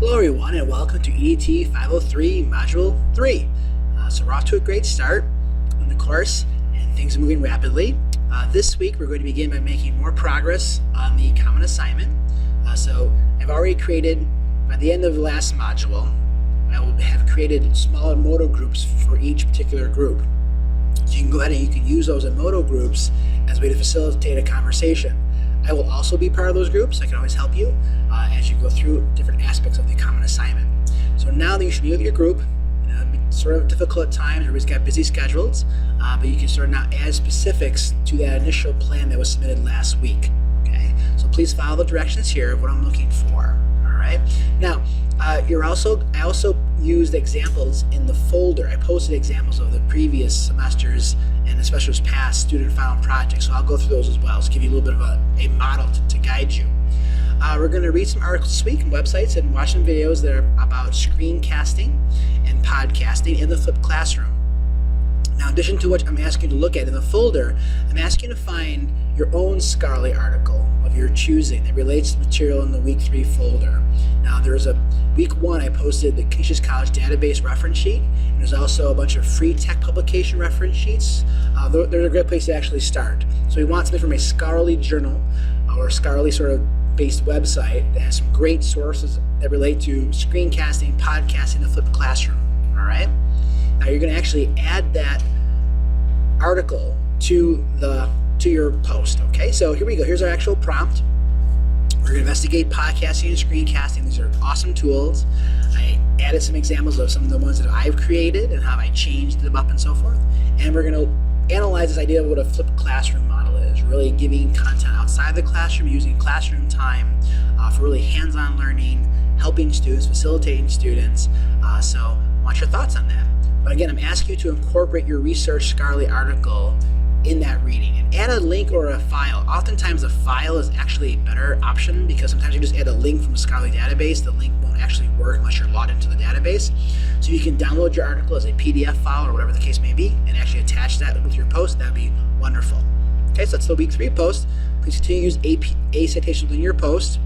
Hello everyone and welcome to EDT 503 Module 3. So we're off to a great start in the course and things are moving rapidly. This week we're going to begin by making more progress on the common assignment. So I've already created, by the end of the last module, I will have created smaller modal groups for each particular group. So you can go ahead and you can use those modal groups as a way to facilitate a conversation. I will also be part of those groups. I can always help you as you go through different aspects of the common assignment. So now that you should be with your group, sort of difficult at times, everybody's got busy schedules, but you can sort of now add specifics to that initial plan that was submitted last week. Okay, so please follow the directions here of what I'm looking for. All right. Now, I also used examples in the folder. I posted examples of the previous semesters and the semesters past student final projects. So I'll go through those as well. So give you a little bit of a model to guide you. We're going to read some articles this week and websites and watch some videos that are about screencasting and podcasting in the flipped classroom. Now, in addition to what I'm asking you to look at in the folder, I'm asking you to find your own scholarly article of your choosing that relates to material in the Week 3 folder. Now, there's a Week 1, I posted the Canisius College database reference sheet, and there's also a bunch of free tech publication reference sheets. They're a great place to actually start. So we want something from a scholarly journal or scholarly sort of based website that has some great sources that relate to screencasting, podcasting, the flipped classroom. All right. Now you're going to actually add that article to your post. Okay. So here we go. Here's our actual prompt. We're going to investigate podcasting and screencasting. These are awesome tools. I added some examples of some of the ones that I've created and how I changed them up and so forth. And we're going to analyze this idea of what a flipped classroom model is, really giving content outside the classroom, using classroom time for really hands-on learning, helping students, facilitating students. So I want your thoughts on that. But again, I'm asking you to incorporate your research scholarly article in that reading and add a link or a file. Oftentimes a file is actually a better option because sometimes you just add a link from a scholarly database. The link won't actually work unless you're logged into the database. So you can download your article as a PDF file or whatever the case may be and actually attach that with your post. That would be wonderful. Okay, so that's the Week 3 post. Please continue to use A citations in your post.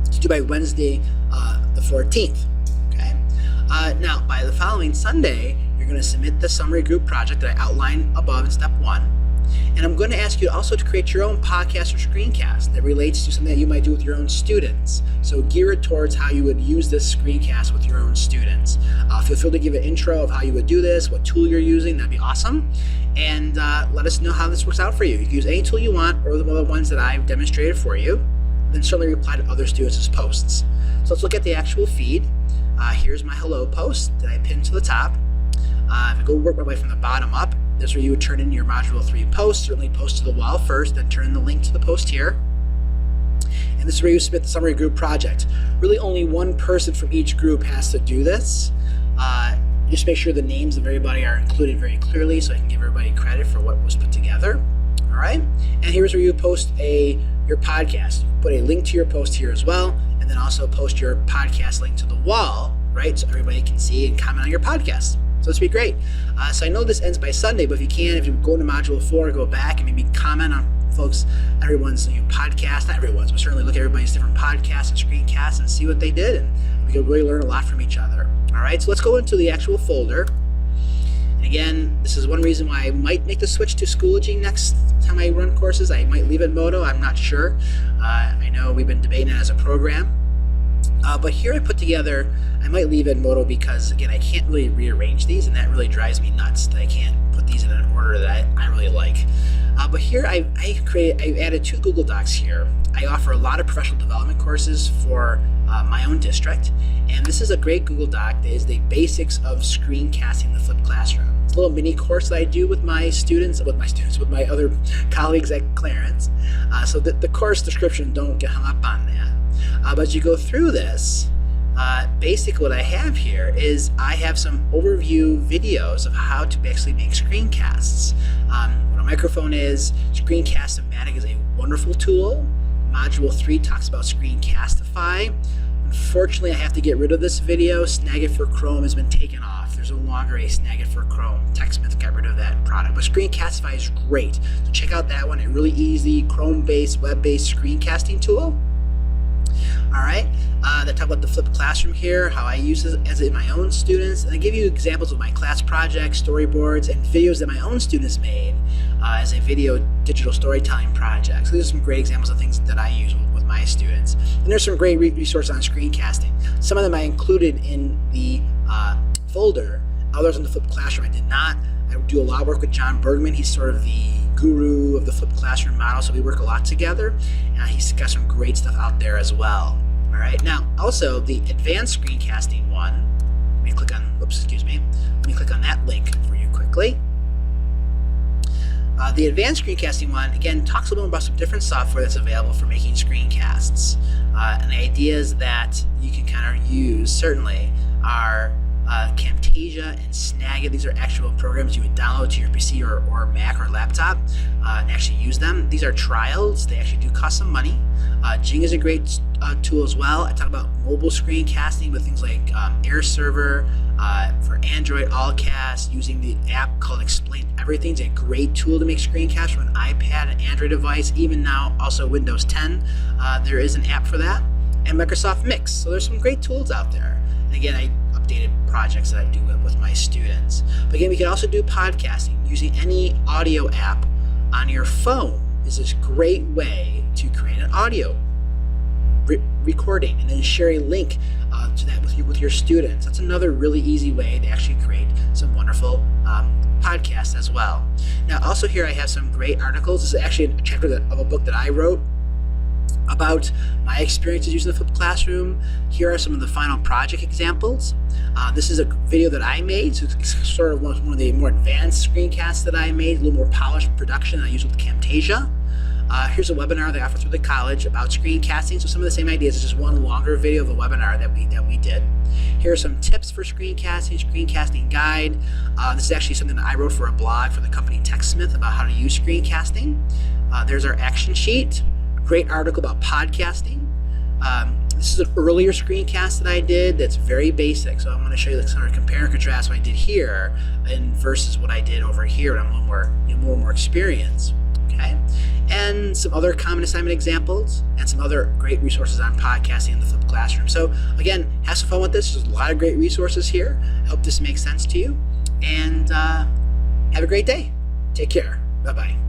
It's due by Wednesday the 14th. Okay. Now, by the following Sunday, you're going to submit the summary group project that I outlined above in step 1. And I'm going to ask you also to create your own podcast or screencast that relates to something that you might do with your own students. So gear it towards how you would use this screencast with your own students. Feel free to give an intro of how you would do this, what tool you're using. That'd be awesome. And let us know how this works out for you. You can use any tool you want or the ones that I've demonstrated for you. Then certainly reply to other students' posts. So let's look at the actual feed. Here's my hello post that I pinned to the top. If I go work my way from the bottom up, this is where you would turn in your Module 3 post. Certainly post to the wall first, then turn in the link to the post here. And this is where you submit the summary group project. Really only one person from each group has to do this. Just make sure the names of everybody are included very clearly so I can give everybody credit for what was put together. All right. And here's where you post your podcast. Put a link to your post here as well, and then also post your podcast link to the wall, right? So everybody can see and comment on your podcast. So this would be great. So I know this ends by Sunday, but if you go into Module 4, go back and maybe comment on everyone's podcast, not everyone's, but certainly look at everybody's different podcasts and screencasts and see what they did, and we can really learn a lot from each other. All right, so let's go into the actual folder. And again, this is one reason why I might make the switch to Schoology next time I run courses. I might leave it Modo, I'm not sure. I know we've been debating it as a program. But here I put together, I might leave it Modo because, again, I can't really rearrange these, and that really drives me nuts that I can't put these in an order that I really like. But here I've added 2 Google Docs here. I offer a lot of professional development courses for my own district, and this is a great Google Doc that is the basics of screencasting the flipped classroom. It's a little mini course that I do with my with my other colleagues at Clarence. So the course description, don't get hung up on that. But as you go through this, basically what I have here is I have some overview videos of how to actually make screencasts. What a microphone is, Screencast-O-Matic is a wonderful tool. Module 3 talks about Screencastify. Unfortunately, I have to get rid of this video. Snagit for Chrome has been taken off. There's no longer a Snagit for Chrome. TechSmith got rid of that product, but Screencastify is great. So check out that one, a really easy Chrome-based, web-based screencasting tool. All right. that talk about the flipped classroom here, how I use it as in my own students, and I give you examples of my class projects, storyboards, and videos that my own students made as a video digital storytelling project. So these are some great examples of things that I use with my students. And there's some great resources on screencasting. Some of them I included in the folder. Others on the flipped classroom I did not. I do a lot of work with John Bergman. He's sort of the guru of the flipped classroom model, so we work a lot together. He's got some great stuff out there as well. All right, now also the advanced screencasting one. Let me click on, let me click on that link for you quickly. The advanced screencasting one, again, talks a little bit about some different software that's available for making screencasts. And the ideas that you can kind of use, certainly, are Camtasia and Snagit. These are actual programs you would download to your PC or Mac or laptop and actually use them. These are trials. They actually do cost some money. Jing is a great tool as well. I talk about mobile screencasting with things like Air Server for Android, Allcast, using the app called Explain Everything. It's a great tool to make screencasts from an iPad and Android device. Even now, also Windows 10, there is an app for that. And Microsoft Mix. So there's some great tools out there. And again, I updated projects that I do with my students. But again, we can also do podcasting. Using any audio app on your phone is this great way to create an audio recording and then share a link to that with your students. That's another really easy way to actually create some wonderful podcasts as well. Now, also here I have some great articles. This is actually a chapter of a book that I wrote about my experiences using the flipped classroom. Here are some of the final project examples. This is a video that I made, so it's sort of one of the more advanced screencasts that I made, a little more polished production that I use with Camtasia. Here's a webinar that I offer through the college about screencasting. So some of the same ideas. It's just one longer video of a webinar that we did. Here are some tips for screencasting guide. This is actually something that I wrote for a blog for the company TechSmith about how to use screencasting. There's our action sheet. Great article about podcasting. This is an earlier screencast that I did that's very basic. So I'm going to show you like sort of compare and contrast what I did here and versus what I did over here. And I'm a little more experience. Okay, and some other common assignment examples and some other great resources on podcasting in the flipped classroom. So again, have some fun with this. There's a lot of great resources here. I hope this makes sense to you, and have a great day. Take care. Bye-bye.